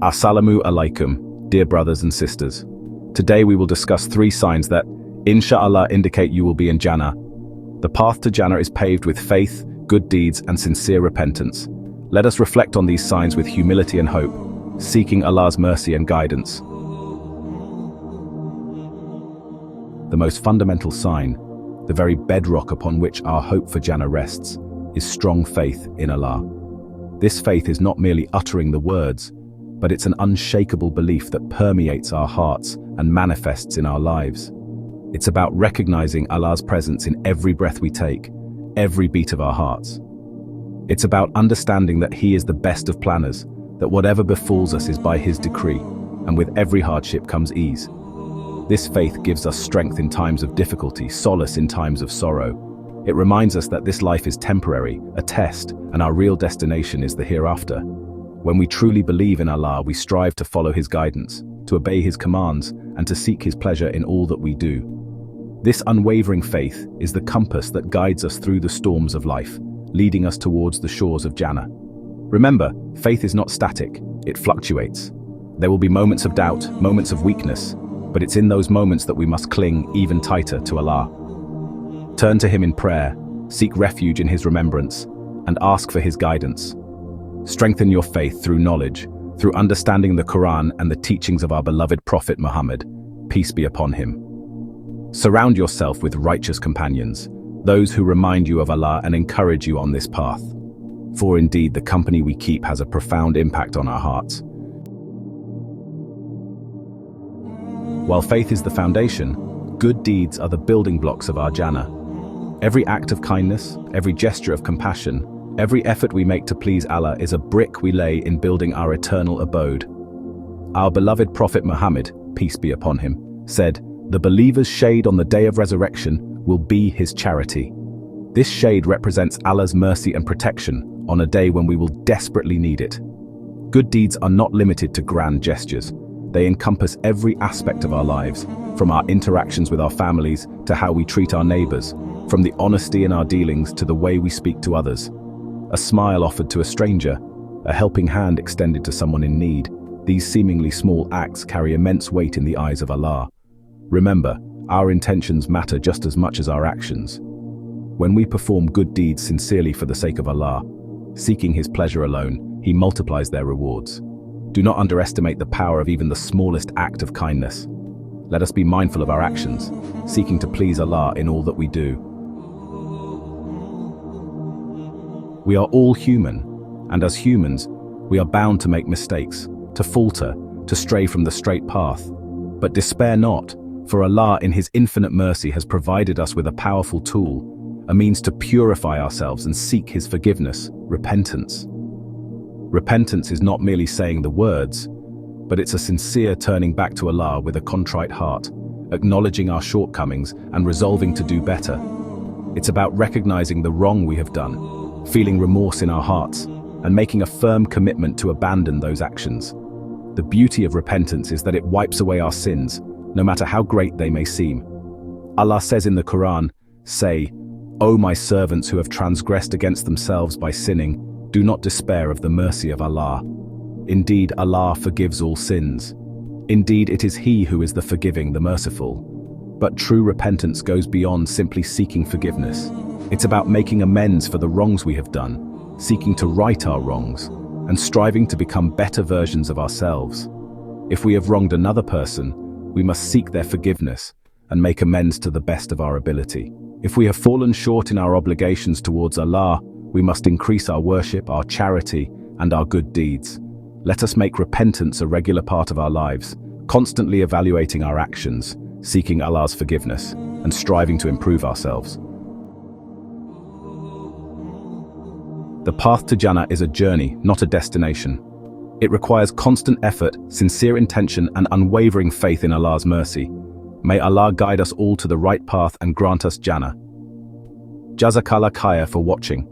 Assalamu alaikum, dear brothers and sisters. Today we will discuss 3 signs that, inshallah, indicate you will be in Jannah. The path to Jannah is paved with faith, good deeds, and sincere repentance. Let us reflect on these signs with humility and hope, seeking Allah's mercy and guidance. The most fundamental sign, the very bedrock upon which our hope for Jannah rests, is strong faith in Allah. This faith is not merely uttering the words, but it's an unshakable belief that permeates our hearts and manifests in our lives. It's about recognizing Allah's presence in every breath we take, every beat of our hearts. It's about understanding that He is the best of planners, that whatever befalls us is by His decree, and with every hardship comes ease. This faith gives us strength in times of difficulty, solace in times of sorrow. It reminds us that this life is temporary, a test, and our real destination is the hereafter. When we truly believe in Allah, we strive to follow His guidance, to obey His commands, and to seek His pleasure in all that we do. This unwavering faith is the compass that guides us through the storms of life, leading us towards the shores of Jannah. Remember, faith is not static, it fluctuates. There will be moments of doubt, moments of weakness, but it's in those moments that we must cling even tighter to Allah. Turn to Him in prayer, seek refuge in His remembrance, and ask for His guidance. Strengthen your faith through knowledge, through understanding the Quran and the teachings of our beloved Prophet Muhammad, peace be upon him. Surround yourself with righteous companions, those who remind you of Allah and encourage you on this path. For indeed, the company we keep has a profound impact on our hearts. While faith is the foundation, good deeds are the building blocks of our Jannah. Every act of kindness, every gesture of compassion, every effort we make to please Allah is a brick we lay in building our eternal abode. Our beloved Prophet Muhammad, peace be upon him, said, "The believer's shade on the day of resurrection will be his charity." This shade represents Allah's mercy and protection on a day when we will desperately need it. Good deeds are not limited to grand gestures. They encompass every aspect of our lives, from our interactions with our families to how we treat our neighbors, from the honesty in our dealings to the way we speak to others. A smile offered to a stranger, a helping hand extended to someone in need, these seemingly small acts carry immense weight in the eyes of Allah. Remember, our intentions matter just as much as our actions. When we perform good deeds sincerely for the sake of Allah, seeking His pleasure alone, He multiplies their rewards. Do not underestimate the power of even the smallest act of kindness. Let us be mindful of our actions, seeking to please Allah in all that we do. We are all human, and as humans, we are bound to make mistakes, to falter, to stray from the straight path. But despair not, for Allah in His infinite mercy has provided us with a powerful tool, a means to purify ourselves and seek His forgiveness, repentance. Repentance is not merely saying the words, but it's a sincere turning back to Allah with a contrite heart, acknowledging our shortcomings and resolving to do better. It's about recognizing the wrong we have done, feeling remorse in our hearts, and making a firm commitment to abandon those actions. The beauty of repentance is that it wipes away our sins, no matter how great they may seem. Allah says in the Quran, "Say, O my servants who have transgressed against themselves by sinning, do not despair of the mercy of Allah. Indeed, Allah forgives all sins. Indeed, it is He who is the forgiving, the merciful." But true repentance goes beyond simply seeking forgiveness. It's about making amends for the wrongs we have done, seeking to right our wrongs, and striving to become better versions of ourselves. If we have wronged another person, we must seek their forgiveness and make amends to the best of our ability. If we have fallen short in our obligations towards Allah, we must increase our worship, our charity, and our good deeds. Let us make repentance a regular part of our lives, constantly evaluating our actions, seeking Allah's forgiveness, and striving to improve ourselves. The path to Jannah is a journey, not a destination. It requires constant effort, sincere intention, and unwavering faith in Allah's mercy. May Allah guide us all to the right path and grant us Jannah. Jazakallah khair for watching.